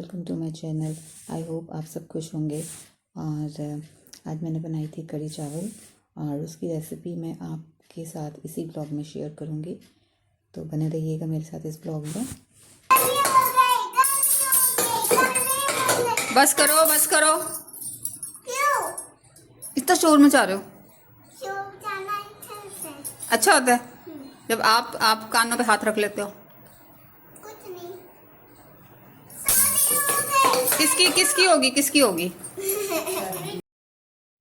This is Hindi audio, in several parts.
Welcome to my channel. I hope आप सब खुश होंगे। और आज मैंने बनाई थी कढ़ी चावल और उसकी रेसिपी मैं आपके साथ इसी ब्लॉग में शेयर करूँगी, तो बने रहिएगा मेरे साथ इस ब्लॉग में। बस करो बस करो, क्यों इतना शोर मचा रहे हो? अच्छा होता है जब आप कानों पे हाथ रख लेते हो। किसकी होगी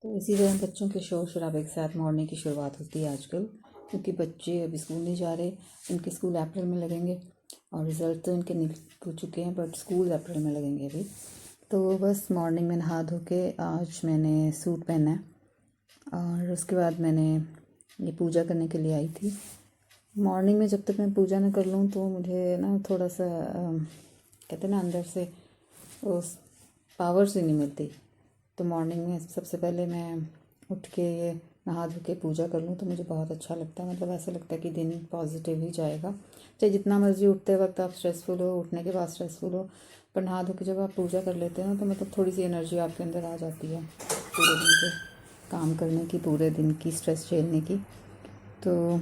तो इसी तरह बच्चों के शोर शराबे के साथ मॉर्निंग की शुरुआत होती है आजकल, क्योंकि बच्चे अभी स्कूल नहीं जा रहे। इनके स्कूल अप्रैल में लगेंगे और रिज़ल्ट तो इनके निकल चुके हैं, बट स्कूल अप्रैल में लगेंगे अभी। तो बस मॉर्निंग में नहा धो के आज मैंने सूट पहना है और उसके बाद मैंने ये पूजा करने के लिए आई थी। मॉर्निंग में जब तक मैं पूजा ना कर लूँ तो मुझे ना थोड़ा सा कहते हैं ना अंदर से उस पावर से नहीं मिलती। तो मॉर्निंग में सबसे पहले मैं उठ के ये नहा धो के पूजा कर लूँ तो मुझे बहुत अच्छा लगता है। मतलब ऐसा लगता है कि दिन पॉजिटिव ही जाएगा। चाहे जितना मर्जी उठते वक्त आप स्ट्रेसफुल हो, उठने के बाद स्ट्रेसफुल हो, पर नहा धो के जब आप पूजा कर लेते हैं ना तो मतलब थोड़ी सी एनर्जी आपके अंदर आ जाती है पूरे दिन के काम करने की, पूरे दिन की स्ट्रेस झेलने की। तो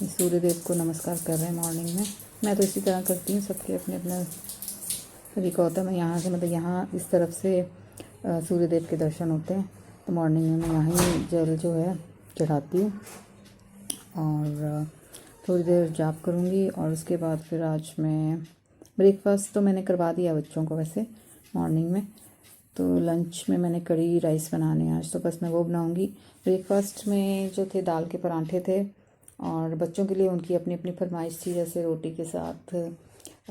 सूर्य देव को नमस्कार कर रहे हैं मॉर्निंग में। मैं तो इसी तरह करती हूँ, सबके अपने अपना तरीका होता है। मैं यहाँ से मतलब यहाँ इस तरफ से सूर्य देव के दर्शन होते हैं तो मॉर्निंग में मैं यहाँ ही जल जो है चढ़ाती हूँ और थोड़ी देर जाप करूँगी। और उसके बाद फिर आज मैं ब्रेकफास्ट तो मैंने करवा दिया बच्चों को वैसे मॉर्निंग में। तो लंच में मैंने कढ़ी राइस बनाने हैं आज, तो बस मैं वो बनाऊँगी। ब्रेकफास्ट में जो थे दाल के परांठे थे और बच्चों के लिए उनकी अपनी अपनी फरमाइश थी, जैसे रोटी के साथ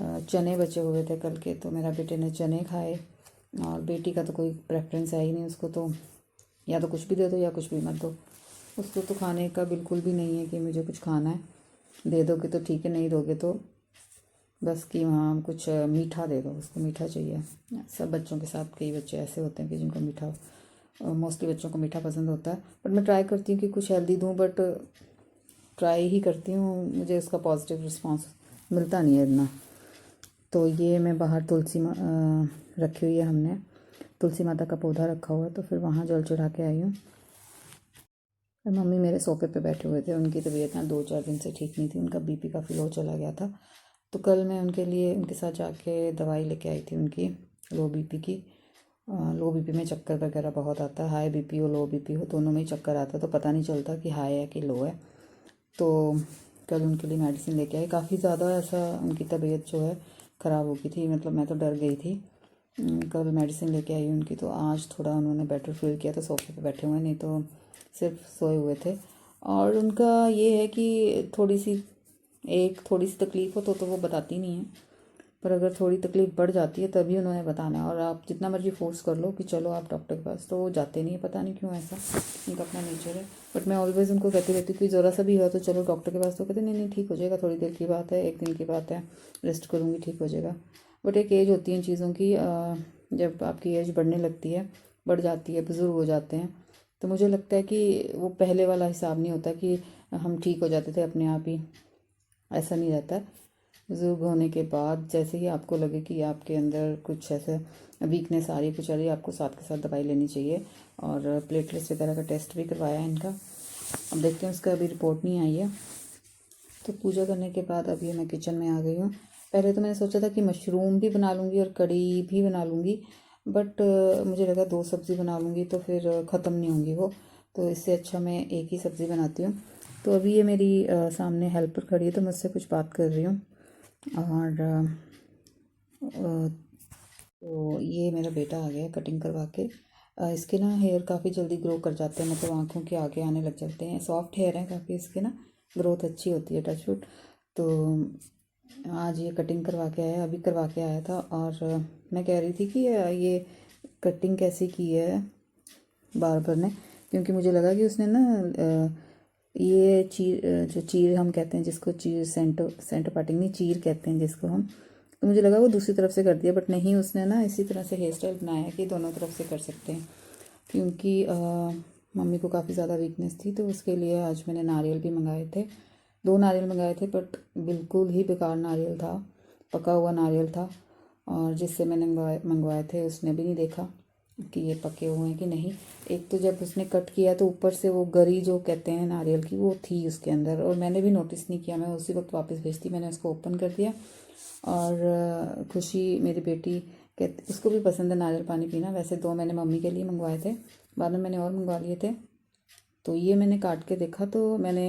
चने बचे हुए थे कल के, तो मेरा बेटे ने चने खाए और बेटी का तो कोई प्रेफरेंस है ही नहीं, उसको तो या तो कुछ भी दे दो या कुछ भी मत दो। उसको तो खाने का बिल्कुल भी नहीं है कि मुझे कुछ खाना है, दे दोगे तो ठीक है, नहीं दोगे तो बस कि वहाँ कुछ मीठा दे दो, उसको मीठा चाहिए। सब बच्चों के साथ कई बच्चे ऐसे होते हैं कि जिनको मीठा, मोस्टली बच्चों को मीठा पसंद होता है। बट मैं ट्राई करती हूँ कि कुछ हेल्दी दूँ, बट ट्राई ही करती हूँ, मुझे उसका पॉजिटिव रिस्पॉन्स मिलता नहीं है इतना। तो ये मैं बाहर तुलसी रखी हुई है, हमने तुलसी माता का पौधा रखा हुआ है, तो फिर वहाँ जल चढ़ा के आई हूँ। और मम्मी मेरे सोफे पे बैठे हुए थे, उनकी तबीयत ना 2-4 दिन से ठीक नहीं थी, उनका बीपी काफ़ी लो चला गया था। तो कल मैं उनके लिए उनके साथ जाके दवाई लेके आई थी उनकी लो बीपी की। लो बीपी में चक्कर वगैरह बहुत आता है, हाई बीपी हो लो बीपी हो दोनों में ही चक्कर आता है, तो पता नहीं चलता कि हाई है कि लो है। तो कल उनके लिए मेडिसिन लेके आई। काफ़ी ज़्यादा ऐसा उनकी तबीयत जो है ख़राब हो गई थी, मतलब मैं तो डर गई थी। कल मेडिसिन लेके आई उनकी, तो आज थोड़ा उन्होंने बेटर फील किया, तो सोफे पे बैठे हुए, नहीं तो सिर्फ सोए हुए थे। और उनका ये है कि थोड़ी सी तकलीफ़ हो तो वो बताती नहीं है, पर अगर थोड़ी तकलीफ़ बढ़ जाती है तभी उन्होंने बताना है। और आप जितना मर्जी फोर्स कर लो कि चलो आप डॉक्टर के पास, तो वो जाते नहीं है, पता नहीं क्यों, ऐसा उनका अपना नेचर है। बट मैं ऑलवेज़ उनको कहती रहती हूँ कि ज़रा सा भी हुआ तो चलो डॉक्टर के पास, तो कहते नहीं नहीं ठीक हो जाएगा, थोड़ी देर की बात है, एक दिन की बात है, रेस्ट करूँगी ठीक हो जाएगा। बट एक एज होती है चीज़ों की, जब आपकी एज बढ़ने लगती है, बढ़ जाती है, बुज़ुर्ग हो जाते हैं, तो मुझे लगता है कि वो पहले वाला हिसाब नहीं होता कि हम ठीक हो जाते थे अपने आप ही, ऐसा नहीं रहता है। बुज़ुर्ग होने के बाद जैसे ही आपको लगे कि आपके अंदर कुछ ऐसे वीकनेस आ रही है, कुछ आ रही है, आपको साथ के साथ दवाई लेनी चाहिए। और प्लेटलेट्स वगैरह का टेस्ट भी करवाया है इनका, अब देखते हैं, उसका अभी रिपोर्ट नहीं आई है। तो पूजा करने के बाद अभी मैं किचन में आ गई हूँ। पहले तो मैंने सोचा था कि मशरूम भी बना लूँगी और कढ़ी भी बना लूँगी, बट मुझे लगा 2 सब्ज़ी बना लूँगी तो फिर ख़त्म नहीं होंगी वो, तो इससे अच्छा मैं एक ही सब्ज़ी बनाती हूँ। तो अभी ये मेरी सामने हेल्पर खड़ी है, तो मुझसे कुछ बात कर रही हूँ। और तो ये मेरा बेटा आ गया कटिंग करवा के। इसके ना हेयर काफ़ी जल्दी ग्रो कर जाते हैं, मतलब आँखों के आगे आने लग जाते हैं, सॉफ्ट हेयर हैं काफ़ी इसके ना, ग्रोथ अच्छी होती है, टचवुड। तो आज ये कटिंग करवा के आया, अभी करवा के आया था। और मैं कह रही थी कि ये कटिंग कैसे की है बार्बर ने, क्योंकि मुझे लगा कि उसने ना ये जो चीर हम कहते हैं जिसको, चीर सेंटर पार्टिंग नहीं, चीर कहते हैं जिसको हम, तो मुझे लगा वो दूसरी तरफ से कर दिया, बट नहीं, उसने ना इसी तरह से हेयर स्टाइल बनाया है कि दोनों तरफ से कर सकते हैं। क्योंकि मम्मी को काफ़ी ज़्यादा वीकनेस थी, तो उसके लिए आज मैंने नारियल भी मंगाए थे, 2 नारियल मंगाए थे, बट बिल्कुल ही बेकार नारियल था, पका हुआ नारियल था। और जिससे मैंने मंगवाए थे उसने भी नहीं देखा कि ये पके हुए हैं कि नहीं। एक तो जब उसने कट किया तो ऊपर से वो गरी जो कहते हैं नारियल की वो थी उसके अंदर, और मैंने भी नोटिस नहीं किया, मैं उसी वक्त वापस भेजती। मैंने उसको ओपन कर दिया और खुशी मेरी बेटी कहते उसको भी पसंद है नारियल पानी पीना। वैसे 2 मैंने मम्मी के लिए मंगवाए थे, बाद में मैंने और मंगवा लिए थे। तो ये मैंने काट के देखा तो मैंने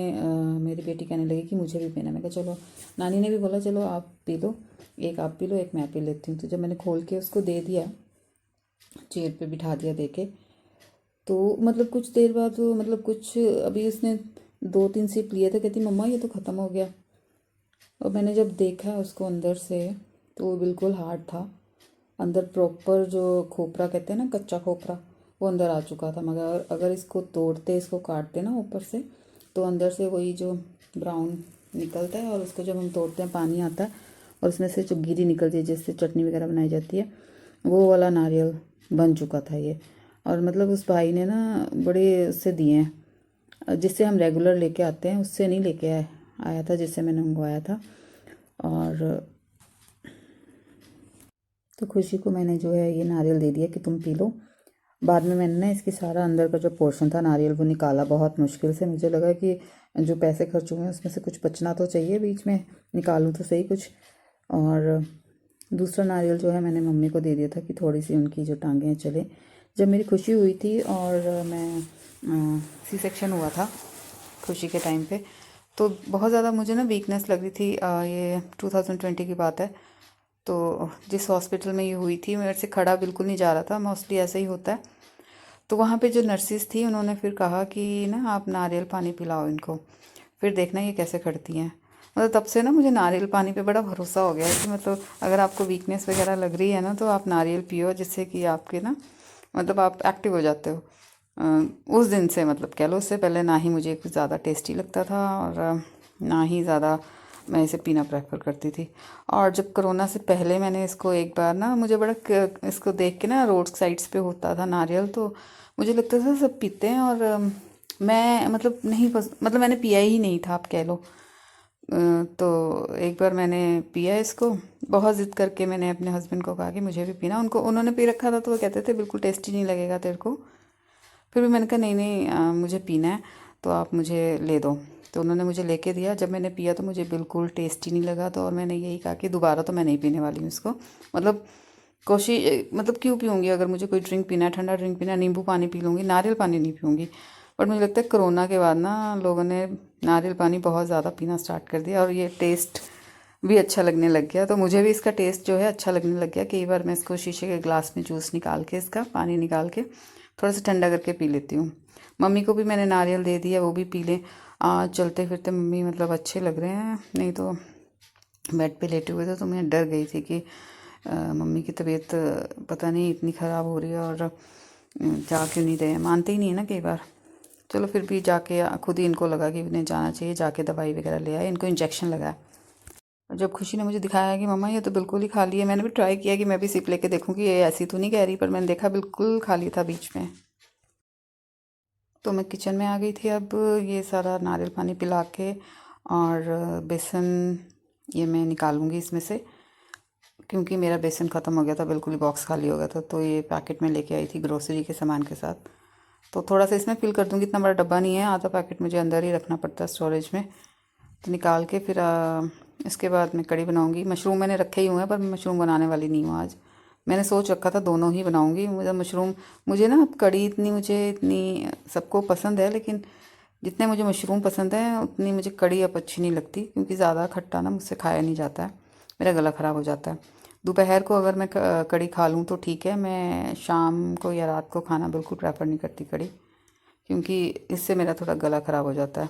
मेरी बेटी कहने लगी कि मुझे भी पीना। मैं कहा चलो, नानी ने भी बोला चलो आप पी लो, एक आप पी लो एक मैं पी लेती हूँ। तो जब मैंने खोल के उसको दे दिया, चेयर पे बिठा दिया दे के, तो मतलब कुछ देर बाद वो मतलब कुछ अभी उसने 2-3 सिप लिए थे, कहती मम्मा ये तो ख़त्म हो गया। और मैंने जब देखा उसको अंदर से तो वो बिल्कुल हार्ड था, अंदर प्रॉपर जो खोपरा कहते हैं ना, कच्चा खोपरा, वो अंदर आ चुका था। मगर अगर इसको तोड़ते, इसको काटते ना ऊपर से, तो अंदर से वही जो ब्राउन निकलता है, और उसको जब हम तोड़ते हैं पानी आता है और उसमें से जो गिरी निकलती है जिससे चटनी वगैरह बनाई जाती है, वो वाला नारियल बन चुका था ये। और मतलब उस भाई ने ना बड़े उससे दिए हैं, जिससे हम रेगुलर लेके आते हैं उससे नहीं लेके आया था, जिससे मैंने मंगवाया था। और तो खुशी को मैंने जो है ये नारियल दे दिया कि तुम पी लो। बाद में मैंने ना इसकी सारा अंदर का जो पोर्शन था नारियल वो निकाला बहुत मुश्किल से। मुझे लगा कि जो पैसे खर्च हुए हैं उसमें से कुछ बचना तो चाहिए, बीच में निकालूं तो सही कुछ। और दूसरा नारियल जो है मैंने मम्मी को दे दिया था कि थोड़ी सी उनकी जो टांगें चले। जब मेरी खुशी हुई थी और मैं सी सेक्शन हुआ था खुशी के टाइम पे, तो बहुत ज़्यादा मुझे ना वीकनेस लग रही थी। ये 2020 की बात है। तो जिस हॉस्पिटल में ये हुई थी मेरे से खड़ा बिल्कुल नहीं जा रहा था, मोस्टली ऐसा ही होता है। तो वहाँ पे जो नर्सिस थी उन्होंने फिर कहा कि ना आप नारियल पानी पिलाओ इनको, फिर देखना ये कैसे करती हैं। मतलब तब से ना मुझे नारियल पानी पे बड़ा भरोसा हो गया है कि मतलब अगर आपको वीकनेस वगैरह लग रही है ना तो आप नारियल पियो, जिससे कि आपके ना मतलब आप एक्टिव हो जाते हो। उस दिन से मतलब कह लो, उससे पहले ना ही मुझे कुछ ज़्यादा टेस्टी लगता था और ना ही ज़्यादा मैं इसे पीना प्रेफर करती थी। और जब कोरोना से पहले मैंने इसको एक बार ना, मुझे बड़ा इसको देख के ना रोड साइड्स पे होता था नारियल, तो मुझे लगता था सब पीते हैं और मैं मतलब नहीं मतलब मैंने पिया ही नहीं था, आप कह लो। तो एक बार मैंने पिया इसको, बहुत ज़िद करके मैंने अपने हस्बैंड को कहा कि मुझे भी पीना। उन्होंने पी रखा था तो वो कहते थे बिल्कुल टेस्टी नहीं लगेगा तेरे को। फिर भी मैंने कहा नहीं नहीं मुझे पीना है तो आप मुझे ले दो। तो उन्होंने मुझे लेके दिया। जब मैंने पिया तो मुझे बिल्कुल टेस्टी नहीं लगा, तो और मैंने यही कहा कि दोबारा तो मैं नहीं पीने वाली हूँ इसको। मतलब कोशिश मतलब क्यों पीऊँगी, अगर मुझे कोई ड्रिंक पीना है, ठंडा ड्रिंक पीना है, नींबू पानी पी लूँगी, नारियल पानी नहीं पीऊँगी। बट मुझे लगता है कोरोना के बाद ना लोगों ने नारियल पानी बहुत ज़्यादा पीना स्टार्ट कर दिया और ये टेस्ट भी अच्छा लगने लग गया। तो मुझे भी इसका टेस्ट जो है अच्छा लगने लग गया। कई बार मैं इसको शीशे के ग्लास में जूस निकाल के, इसका पानी निकाल के थोड़ा सा ठंडा करके पी लेती हूँ। मम्मी को भी मैंने नारियल दे दिया, वो भी पी लें। चलते फिरते मम्मी मतलब अच्छे लग रहे हैं, नहीं तो बेड पे लेटे हुए थे तो मैं डर गई थी कि मम्मी की तबीयत पता नहीं इतनी ख़राब हो रही है और जा क्यों नहीं रहे। मानते ही नहीं है ना कई बार। चलो फिर भी जाके खुद ही इनको लगा कि इन्हें जाना चाहिए, जाके दवाई वगैरह ले आए, इनको इंजेक्शन लगाया। जब खुशी ने मुझे दिखाया कि मम्मा ये तो बिल्कुल ही खाली है, मैंने भी ट्राई किया कि मैं भी सिप लेके देखूं कि ये ऐसी तो नहीं कह रही, पर मैंने देखा बिल्कुल खाली था बीच में। तो मैं किचन में आ गई थी। अब ये सारा नारियल पानी पिला के और बेसन ये मैं निकालूंगी इसमें से, क्योंकि मेरा बेसन ख़त्म हो गया था, बिल्कुल ही बॉक्स खाली हो गया था। तो ये पैकेट में लेके आई थी ग्रोसरी के सामान के साथ, तो थोड़ा सा इसमें फिल कर दूँगी। इतना बड़ा डब्बा नहीं है, आधा पैकेट मुझे अंदर ही रखना पड़ता है स्टोरेज में। तो निकाल के फिर इसके बाद मैं कड़ी बनाऊँगी। मशरूम मैंने रखे ही हुए हैं पर मैं मशरूम बनाने वाली नहीं हूँ आज। मैंने सोच रखा था दोनों ही बनाऊँगी। मुझे ना कड़ी इतनी सबको पसंद है, लेकिन जितने मुझे मशरूम पसंद है उतनी मुझे कड़ी अब अच्छी नहीं लगती, क्योंकि ज़्यादा खट्टा ना मुझसे खाया नहीं जाता है, मेरा गला ख़राब हो जाता है। दोपहर को अगर मैं कड़ी खा लूँ तो ठीक है, मैं शाम को या रात को खाना बिल्कुल प्रेफर नहीं करती कड़ी, क्योंकि इससे मेरा थोड़ा गला ख़राब हो जाता है।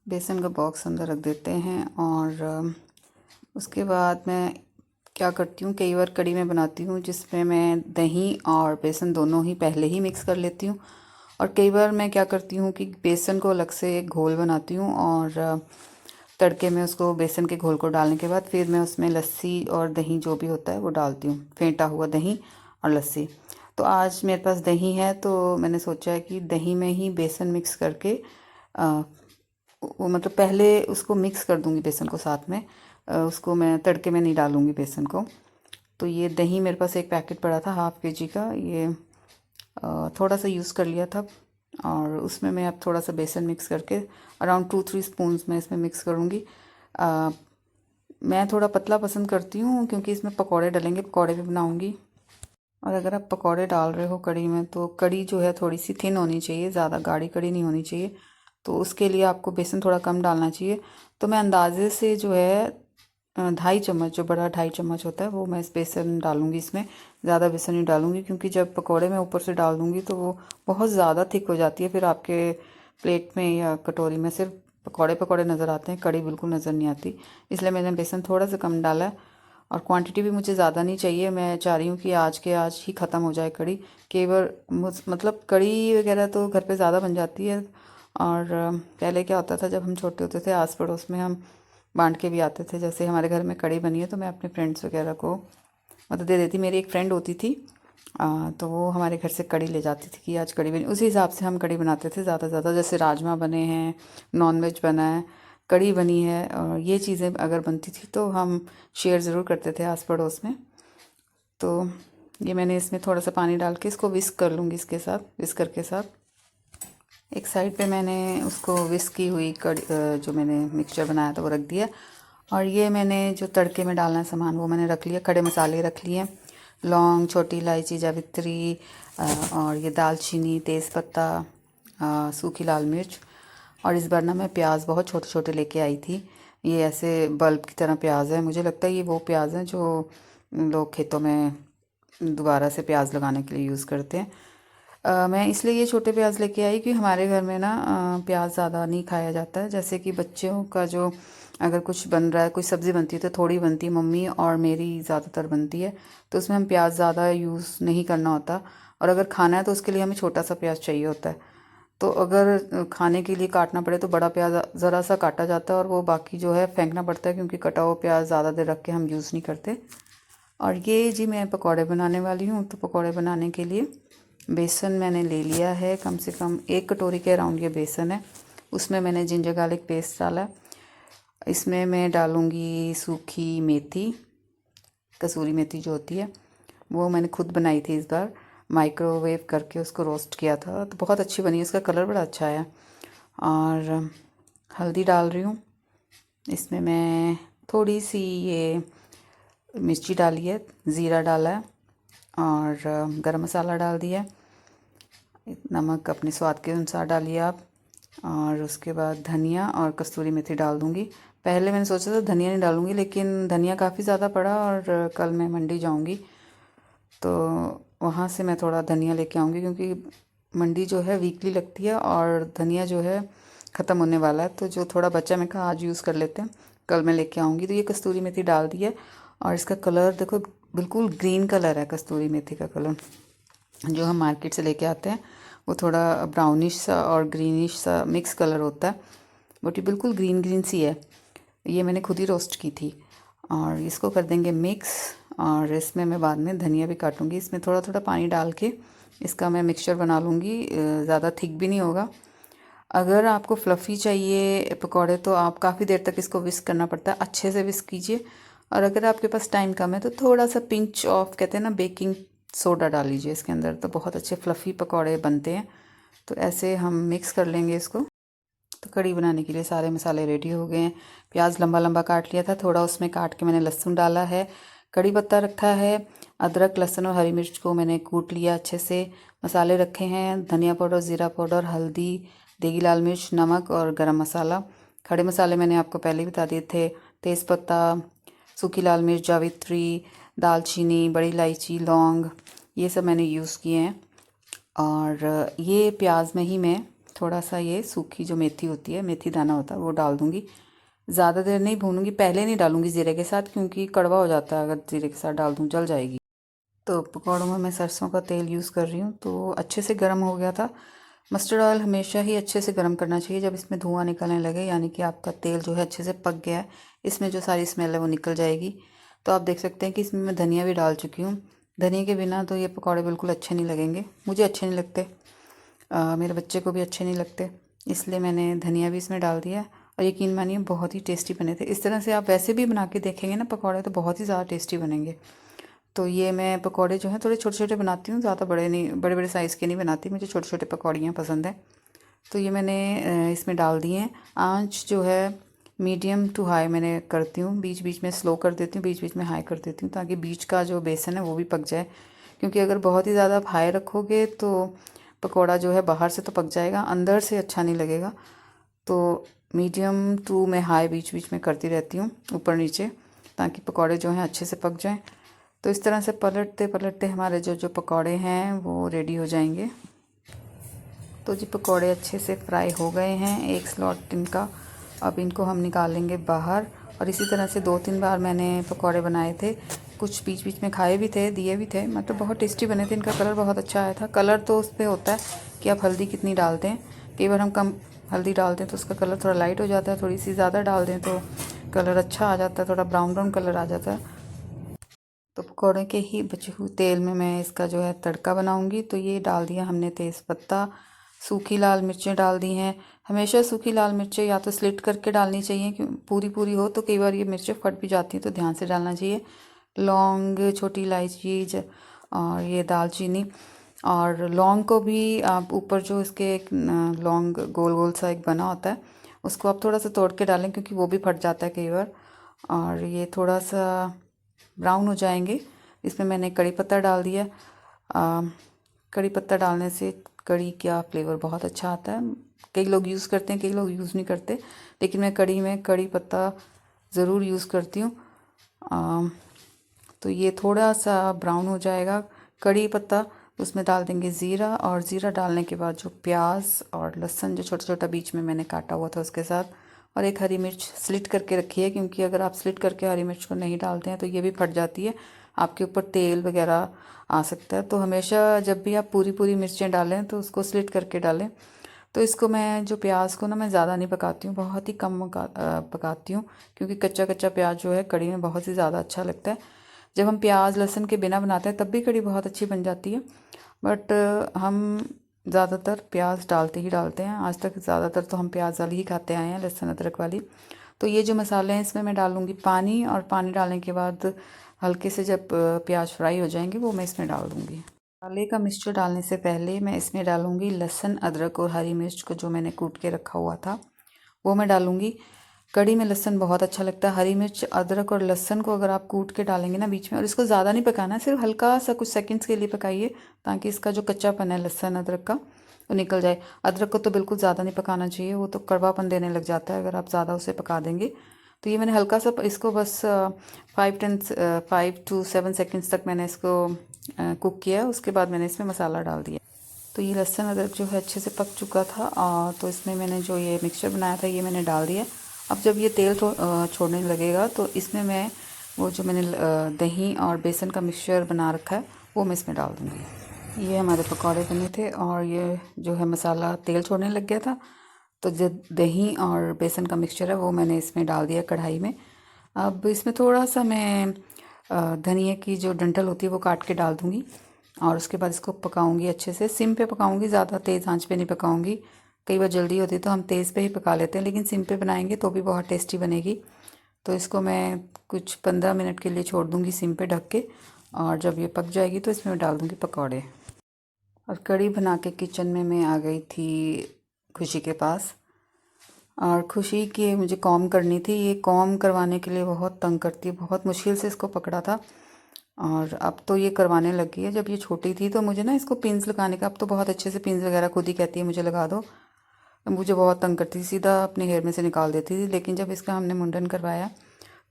बेसन का बॉक्स अंदर रख देते हैं और उसके बाद मैं क्या करती हूँ, कई बार कड़ी में बनाती हूँ जिसमें मैं दही और बेसन दोनों ही पहले ही मिक्स कर लेती हूँ, और कई बार मैं क्या करती हूँ कि बेसन को अलग से एक घोल बनाती हूँ और तड़के में उसको बेसन के घोल को डालने के बाद फिर मैं उसमें लस्सी और दही जो भी होता है वो डालती हूँ, फेंटा हुआ दही और लस्सी। तो आज मेरे पास दही है तो मैंने सोचा है कि दही में ही बेसन मिक्स करके वो मतलब पहले उसको मिक्स कर दूँगी बेसन को साथ में, उसको मैं तड़के में नहीं डालूँगी बेसन को। तो ये दही मेरे पास एक पैकेट पड़ा था ½ kg का, ये थोड़ा सा यूज़ कर लिया था। और उसमें मैं अब थोड़ा सा बेसन मिक्स करके अराउंड 2-3 स्पून्स मैं इसमें मिक्स करूँगी। मैं थोड़ा पतला पसंद करती हूँ क्योंकि इसमें पकौड़े डलेंगे, पकौड़े भी बनाऊँगी। और अगर आप पकौड़े डाल रहे हो कढ़ी में तो कढ़ी जो है थोड़ी सी थिन होनी चाहिए, ज़्यादा गाढ़ी कढ़ी नहीं होनी चाहिए। तो उसके लिए आपको बेसन थोड़ा कम डालना चाहिए। तो मैं अंदाजे से जो है 2.5 चम्मच, जो बड़ा 2.5 चम्मच होता है वो मैं इस बेसन डालूँगी इसमें। ज़्यादा बेसन नहीं डालूँगी क्योंकि जब पकौड़े में ऊपर से डाल दूँगी तो वो बहुत ज़्यादा थिक हो जाती है, फिर आपके प्लेट में या कटोरी में सिर्फ पकौड़े पकौड़े नज़र आते हैं, कढ़ी बिल्कुल नज़र नहीं आती। इसलिए मैंने बेसन थोड़ा सा कम डाला है। और क्वांटिटी भी मुझे ज़्यादा नहीं चाहिए, मैं चाह रही हूँ कि आज के आज ही ख़त्म हो जाए कढ़ी। केवल मतलब कढ़ी वगैरह तो घर पे ज़्यादा बन जाती है। और पहले क्या होता था, जब हम छोटे होते थे आस पड़ोस में हम बांट के भी आते थे। जैसे हमारे घर में कढ़ी बनी है तो मैं अपने फ्रेंड्स वगैरह को मतलब दे देती। मेरी एक फ्रेंड होती थी तो वो हमारे घर से कढ़ी ले जाती थी कि आज कढ़ी बनी, उसी हिसाब से हम कढ़ी बनाते थे ज़्यादा से ज़्यादा। जैसे राजमा बने हैं, नॉनवेज बना है, कढ़ी बनी है, और ये चीज़ें अगर बनती थी तो हम शेयर ज़रूर करते थे आस पड़ोस में। तो ये मैंने इसमें थोड़ा सा पानी डाल के इसको विस्क कर लूँगी, इसके साथ विस्कर के साथ। एक साइड पे मैंने उसको विस्क की हुई कढ़ी जो मैंने मिक्सचर बनाया था वो रख दिया। और ये मैंने जो तड़के में डालना है सामान वो मैंने रख लिया। खड़े मसाले रख लिए, लौंग, छोटी इलायची, जावित्री, और ये दालचीनी, तेज़पत्ता, सूखी लाल मिर्च। और इस बार ना मैं प्याज बहुत छोटे छोटे लेके आई थी। ये ऐसे बल्ब की तरह प्याज है, मुझे लगता है ये वो प्याज हैं जो लोग खेतों में दोबारा से प्याज लगाने के लिए यूज़ करते हैं। मैं इसलिए ये छोटे प्याज लेके आई कि हमारे घर में ना प्याज ज़्यादा नहीं खाया जाता है। जैसे कि बच्चों का जो अगर कुछ बन रहा है, कोई सब्ज़ी बनती है तो थोड़ी बनती है, मम्मी और मेरी ज़्यादातर बनती है, तो उसमें हम प्याज ज़्यादा यूज़ नहीं करना होता। और अगर खाना है तो उसके लिए हमें छोटा सा प्याज चाहिए होता है। तो अगर खाने के लिए काटना पड़े तो बड़ा प्याज ज़रा सा काटा जाता है और वो बाकी जो है फेंकना पड़ता है, क्योंकि कटा हुआ प्याज ज़्यादा देर रख के हम यूज़ नहीं करते। और ये जी मैं पकौड़े बनाने वाली हूँ। तो पकौड़े बनाने के लिए बेसन मैंने ले लिया है, कम से कम 1 कटोरी के अराउंड ये बेसन है। उसमें मैंने जिंजर गार्लिक पेस्ट डाला। इसमें मैं डालूँगी सूखी मेथी, कसूरी मेथी जो होती है वो मैंने खुद बनाई थी इस बार, माइक्रोवेव करके उसको रोस्ट किया था तो बहुत अच्छी बनी, उसका कलर बड़ा अच्छा आया। और हल्दी डाल रही हूँ इसमें मैं, थोड़ी सी ये मिर्ची डाली है, ज़ीरा डाला है, और गरम मसाला डाल दिया। नमक अपने स्वाद के अनुसार डालिए आप। और उसके बाद धनिया और कस्तूरी मेथी डाल दूँगी। पहले मैंने सोचा था धनिया नहीं डालूँगी, लेकिन धनिया काफ़ी ज़्यादा पड़ा और कल मैं मंडी जाऊँगी तो वहाँ से मैं थोड़ा धनिया लेके आऊँगी, क्योंकि मंडी जो है वीकली लगती है और धनिया जो है ख़त्म होने वाला है। तो जो थोड़ा बचा मैं कहा आज यूज़ कर लेते हैं, कल मैं लेके आऊँगी। तो ये कस्तूरी मेथी डाल दी है और इसका कलर देखो बिल्कुल ग्रीन कलर है। कस्तूरी मेथी का कलर जो हम मार्केट से लेके आते हैं वो थोड़ा ब्राउनिश सा और ग्रीनिश सा मिक्स कलर होता है, बट ये बिल्कुल ग्रीन ग्रीन सी है। ये मैंने खुद ही रोस्ट की थी। और इसको कर देंगे मिक्स। और इसमें मैं बाद में धनिया भी काटूंगी। इसमें थोड़ा थोड़ा पानी डाल के इसका मैं मिक्सचर बना लूँगी, ज़्यादा थिक भी नहीं होगा। अगर आपको फ्लफ़ी चाहिए पकौड़े तो आप काफ़ी देर तक इसको विस्क करना पड़ता है, अच्छे से विस्क कीजिए। और अगर आपके पास टाइम कम है तो थोड़ा सा पिंच ऑफ कहते हैं ना बेकिंग सोडा डाल लीजिए इसके अंदर, तो बहुत अच्छे फ्लफ़ी पकौड़े बनते हैं। तो ऐसे हम मिक्स कर लेंगे इसको। तो कढ़ी बनाने के लिए सारे मसाले रेडी हो गए हैं। प्याज लंबा लंबा काट लिया था, थोड़ा उसमें काट के मैंने लहसुन डाला है, कड़ी पत्ता रखा है, अदरक लहसुन और हरी मिर्च को मैंने कूट लिया अच्छे से। मसाले रखे हैं धनिया पाउडर, ज़ीरा पाउडर, हल्दी, देगी लाल मिर्च, नमक और गरम मसाला। खड़े मसाले मैंने आपको पहले ही बता दिए थे, तेज़पत्ता, सूखी लाल मिर्च, जावित्री, दालचीनी, बड़ी इलायची, लौंग, ये सब मैंने यूज़ किए हैं। और ये प्याज में ही मैं थोड़ा सा ये सूखी जो मेथी होती है, मेथी दाना होता है, वो डाल दूँगी। ज़्यादा देर नहीं भूनूंगी, पहले नहीं डालूंगी ज़ीरे के साथ क्योंकि कड़वा हो जाता है, अगर ज़ीरे के साथ डाल दूँ जल जाएगी। तो पकौड़ों में मैं सरसों का तेल यूज़ कर रही हूँ, तो अच्छे से गर्म हो गया था। मस्टर्ड ऑयल हमेशा ही अच्छे से गर्म करना चाहिए, जब इसमें धुआं निकलने लगे यानी कि आपका तेल जो है अच्छे से पक गया है, इसमें जो सारी स्मेल है वो निकल जाएगी। तो आप देख सकते हैं कि इसमें मैं धनिया भी डाल चुकी हूँ। धनिया के बिना तो ये पकौड़े बिल्कुल अच्छे नहीं लगेंगे, मुझे अच्छे नहीं लगते, मेरे बच्चे को भी अच्छे नहीं लगते, इसलिए मैंने धनिया भी इसमें डाल दिया। और यकीन मानिए बहुत ही टेस्टी बने थे। इस तरह से आप वैसे भी बना के देखेंगे ना पकौड़े तो बहुत ही ज़्यादा टेस्टी बनेंगे। तो ये मैं पकौड़े जो हैं थोड़े छोटे छोटे बनाती हूँ, ज़्यादा बड़े नहीं, बड़े बड़े साइज़ के नहीं बनाती, मुझे छोटे छोटे पकौड़ियाँ पसंद हैं। तो ये मैंने इसमें डाल दिए हैं। आँच जो है मीडियम टू हाई मैंने करती हूँ, बीच बीच में स्लो कर देती हूँ, बीच बीच में हाई कर देती हूँ, ताकि बीच का जो बेसन है वो भी पक जाए। क्योंकि अगर बहुत ही ज़्यादा आप हाई रखोगे तो पकौड़ा जो है बाहर से तो पक जाएगा, अंदर से अच्छा नहीं लगेगा। तो मीडियम टू मैं हाई बीच बीच में करती रहती हूँ ऊपर नीचे, ताकि पकौड़े जो हैं अच्छे से पक जाएं। तो इस तरह से पलटते पलटते हमारे जो जो पकौड़े हैं वो रेडी हो जाएंगे। तो जी पकौड़े अच्छे से फ्राई हो गए हैं, एक स्लॉट इनका। अब इनको हम निकालेंगे बाहर। और इसी तरह से 2-3 बार मैंने पकौड़े बनाए थे, कुछ बीच बीच में खाए भी थे, दिए भी थे, मतलब बहुत टेस्टी बने थे। इनका कलर बहुत अच्छा आया था। कलर तो उस पर होता है कि आप हल्दी कितनी डालते हैं। कई बार हम कम हल्दी डालते हैं तो उसका कलर थोड़ा लाइट हो जाता है, थोड़ी सी ज़्यादा डाल दें तो कलर अच्छा आ जाता है, थोड़ा ब्राउन ब्राउन कलर आ जाता है। तो पकौड़े के ही बचे हुए तेल में मैं इसका जो है तड़का बनाऊंगी। तो ये डाल दिया हमने तेज़पत्ता, सूखी लाल मिर्चें डाल दी हैं। हमेशा सूखी लाल मिर्चें या तो स्लिट करके डालनी चाहिए, कि पूरी पूरी हो तो कई बार ये मिर्चें फट भी जाती हैं, तो ध्यान से डालना चाहिए। लौंग, छोटी इलायची और ये दालचीनी, और लौंग को भी आप ऊपर जो इसके एक लौंग गोल गोल सा एक बना होता है उसको आप थोड़ा सा तोड़ के डालें, क्योंकि वो भी फट जाता है कई बार। और ये थोड़ा सा ब्राउन हो जाएंगे। इसमें मैंने कड़ी पत्ता डाल दिया। कड़ी पत्ता डालने से कड़ी का फ्लेवर बहुत अच्छा आता है। कई लोग यूज़ करते हैं, कई लोग यूज़ नहीं करते, लेकिन मैं कड़ी में कड़ी पत्ता ज़रूर यूज़ करती हूँ। तो ये थोड़ा सा ब्राउन हो जाएगा कड़ी पत्ता, उसमें डाल देंगे ज़ीरा। और ज़ीरा डालने के बाद जो प्याज और लहसुन जो छोटा छोटा बीच में मैंने काटा हुआ था उसके साथ, और एक हरी मिर्च स्लिट करके रखी है, क्योंकि अगर आप स्लिट करके हरी मिर्च को नहीं डालते हैं तो ये भी फट जाती है, आपके ऊपर तेल वगैरह आ सकता है। तो हमेशा जब भी आप पूरी पूरी मिर्चें डालें तो उसको स्लिट करके डालें। तो इसको मैं जो प्याज को ना मैं ज़्यादा नहीं पकाती हूँ, बहुत ही कम पकाती हूँ, क्योंकि कच्चा कच्चा प्याज जो है कड़ी में बहुत ही ज़्यादा अच्छा लगता है। जब हम प्याज लहसुन के बिना बनाते हैं तब भी कड़ी बहुत अच्छी बन जाती है, बट हम ज़्यादातर प्याज डालते ही डालते हैं। आज तक ज़्यादातर तो हम प्याज वाली ही खाते आए हैं, लहसुन अदरक वाली। तो ये जो मसाले हैं इसमें मैं डालूँगी पानी, और पानी डालने के बाद हल्के से जब प्याज फ्राई हो जाएंगे वो मैं इसमें डाल दूँगी। मसाले का मिक्सचर डालने से पहले मैं इसमें डालूँगी लहसुन अदरक और हरी मिर्च को जो मैंने कूट के रखा हुआ था वो मैं डालूँगी। कड़ी में लहसुन बहुत अच्छा लगता है। हरी मिर्च, अदरक और लहसुन को अगर आप कूट के डालेंगे ना बीच में, और इसको ज़्यादा नहीं पकाना है, सिर्फ हल्का सा कुछ सेकंड्स के लिए पकाइए, ताकि इसका जो कच्चापन है लहसुन अदरक का वो निकल जाए। अदरक को तो बिल्कुल ज़्यादा नहीं पकाना चाहिए, वो तो कड़वापन देने लग जाता है अगर आप ज़्यादा उसे पका देंगे। तो ये मैंने हल्का सा इसको बस 5 to 7 सेकेंड्स तक मैंने इसको कुक किया। उसके बाद मैंने इसमें मसाला डाल दिया। तो ये लहसुन अदरक जो है अच्छे से पक चुका था, और तो इसमें मैंने जो ये मिक्सचर बनाया था ये मैंने डाल दिया। अब जब ये तेल छोड़ने लगेगा तो इसमें मैं वो जो मैंने दही और बेसन का मिक्सचर बना रखा है वो मैं इसमें डाल दूँगी। ये हमारे पकौड़े बने थे, और ये जो है मसाला तेल छोड़ने लग गया था, तो जो दही और बेसन का मिक्सचर है वो मैंने इसमें डाल दिया कढ़ाई में। अब इसमें थोड़ा सा मैं धनिया की जो डंठल होती है वो काट के डाल दूँगी, और उसके बाद इसको पकाऊंगी अच्छे से। सिम पे पकाऊंगी, ज़्यादा तेज़ आंच पे नहीं पकाऊंगी। कई बार जल्दी होती है तो हम तेज़ पे ही पका लेते हैं, लेकिन सिम पे बनाएंगे तो भी बहुत टेस्टी बनेगी। तो इसको मैं कुछ 15 मिनट के लिए छोड़ दूंगी सिम पे ढक के, और जब ये पक जाएगी तो इसमें डाल दूंगी पकौड़े। और कड़ी बना के किचन में मैं आ गई थी खुशी के पास, और खुशी की मुझे कॉम करनी थी। ये कॉम करवाने के लिए बहुत तंग करती है, बहुत मुश्किल से इसको पकड़ा था, और अब तो ये करवाने लगी है। जब ये छोटी थी तो मुझे ना इसको पिन्स लगाने का, अब तो बहुत अच्छे से पिन्स वगैरह खुद ही कहती है मुझे लगा दो। मुझे बहुत तंग करती थी, सीधा अपने हेयर में से निकाल देती थी। लेकिन जब इसका हमने मुंडन करवाया,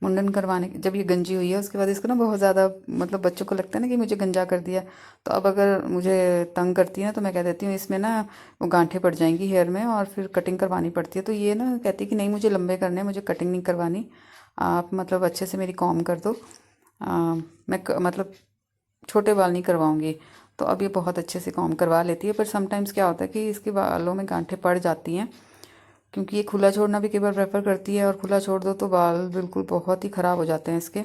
मुंडन करवाने जब ये गंजी हुई है उसके बाद इसको ना बहुत ज़्यादा, मतलब बच्चों को लगता है ना कि मुझे गंजा कर दिया। तो अब अगर मुझे तंग करती है ना तो मैं कह देती हूँ इसमें ना वो गांठें पड़ जाएंगी हेयर में, और फिर कटिंग करवानी पड़ती है। तो ये ना कहती है कि नहीं मुझे लंबे करने हैं, मुझे कटिंग नहीं करवानी, आप मतलब अच्छे से मेरी कॉम कर दो। मतलब छोटे बाल नहीं करवाऊंगी। तो अब ये बहुत अच्छे से कॉम करवा लेती है, पर समटाइम्स क्या होता है कि इसके बालों में गांठें पड़ जाती हैं, क्योंकि ये खुला छोड़ना भी कई बार प्रेफर करती है, और खुला छोड़ दो तो बाल बिल्कुल बहुत ही ख़राब हो जाते हैं इसके।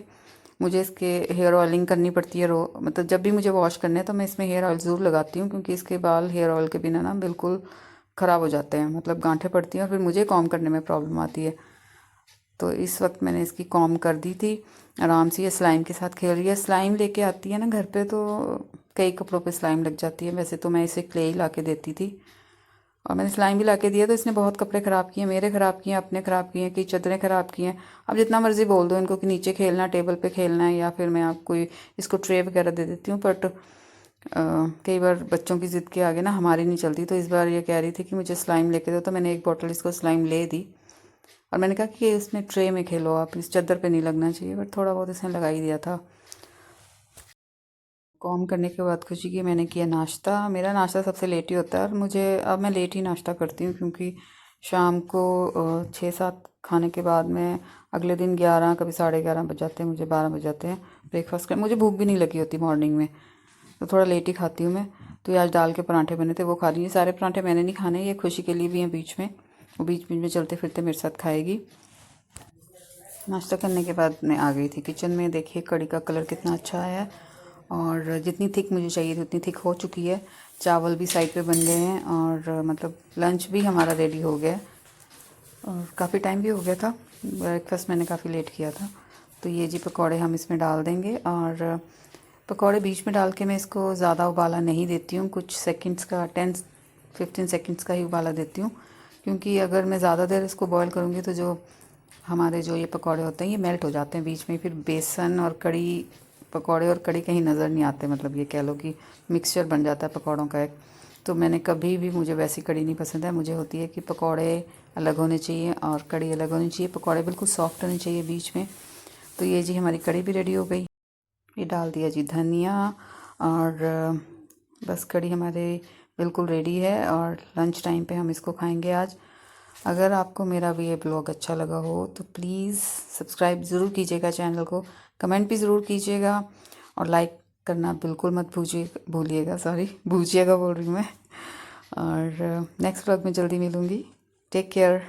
मुझे इसके हेयर ऑयलिंग करनी पड़ती है मतलब जब भी मुझे वॉश करने हैं तो मैं इसमें हेयर ऑयल ज़रूर लगाती हूँ, क्योंकि इसके बाल हेयर ऑयल के बिना ना बिल्कुल ख़राब हो जाते हैं, मतलब गांठें पड़ती हैं और फिर मुझे कॉम करने में प्रॉब्लम आती है। तो इस वक्त मैंने इसकी कॉम कर दी थी। आराम से ये स्लाइम के साथ खेल रही है। स्लाइम लेके आती है ना घर पे तो कई कपड़ों पे स्लाइम लग जाती है। वैसे तो मैं इसे क्ले ही ला के देती थी और मैंने स्लाइम भी ला के दिया तो इसने बहुत कपड़े ख़राब किए, मेरे ख़राब किए, अपने ख़राब किए, कई चादरें ख़राब की हैं। अब जितना मर्ज़ी बोल दो इनको कि नीचे खेलना, टेबल पे खेलना है, या फिर मैं आपको इसको ट्रे वगैरह दे देती हूँ, बट कई बार बच्चों की ज़िद के आगे ना हमारी नहीं चलती। तो इस बार ये कह रही थी कि मुझे स्लाइम लेके दो, तो मैंने एक बॉटल इसको स्लाइम ले दी और मैंने कहा कि इसमें ट्रे में खेलो, आप इस चादर पे नहीं लगना चाहिए, बट थोड़ा बहुत इसने लगा ही दिया था। कॉम करने के बाद खुशी की मैंने किया नाश्ता। मेरा नाश्ता सबसे लेट ही होता है और मुझे अब मैं लेट ही नाश्ता करती हूँ, क्योंकि शाम को 6-7 खाने के बाद में अगले दिन 11, कभी 11:30 बज जाते हैं, मुझे 12 बज जाते हैं ब्रेकफास्ट कर। मुझे भूख भी नहीं लगी होती मॉर्निंग में, तो थोड़ा लेट ही खाती हूँ मैं। तो ये आज दाल के पराठे बने थे, वो खा रही है। सारे पराठे मैंने नहीं खाने, ये खुशी के लिए भी हैं बीच में, वो बीच बीच में चलते फिरते मेरे साथ खाएगी। नाश्ता करने के बाद मैं आ गई थी किचन में। देखिए कढ़ी का कलर कितना अच्छा आया है और जितनी थिक मुझे चाहिए थी उतनी थिक हो चुकी है। चावल भी साइड पे बन गए हैं और मतलब लंच भी हमारा रेडी हो गया है और काफ़ी टाइम भी हो गया था। ब्रेकफास्ट मैंने काफ़ी लेट किया था। तो ये जी पकौड़े हम इसमें डाल देंगे और पकौड़े बीच में डाल के मैं इसको ज़्यादा उबाला नहीं देती हूँ, कुछ सेकंड्स का 10-15 सेकंड्स का ही उबाला देती हूँ, क्योंकि अगर मैं ज़्यादा देर इसको बॉईल करूँगी तो जो हमारे जो ये पकौड़े होते हैं ये मेल्ट हो जाते हैं बीच में, फिर बेसन और कड़ी, पकौड़े और कड़ी कहीं नज़र नहीं आते, मतलब ये कह लो कि मिक्सचर बन जाता है पकौड़ों का एक। तो मैंने कभी भी, मुझे वैसी कड़ी नहीं पसंद है, मुझे होती है कि पकौड़े अलग होने चाहिए और कड़ी अलग होनी चाहिए, पकौड़े बिल्कुल सॉफ्ट होने चाहिए बीच में। तो ये जी हमारी कड़ी भी रेडी हो गई। ये डाल दिया जी धनिया और बस कड़ी हमारे बिल्कुल रेडी है और लंच टाइम पे हम इसको खाएंगे आज। अगर आपको मेरा भी ये ब्लॉग अच्छा लगा हो तो प्लीज़ सब्सक्राइब ज़रूर कीजिएगा चैनल को, कमेंट भी ज़रूर कीजिएगा और लाइक करना बिल्कुल मत भूलिएगा, सॉरी भूजिएगा बोल रही हूँ मैं। और नेक्स्ट ब्लॉग में जल्दी मिलूँगी। Take care.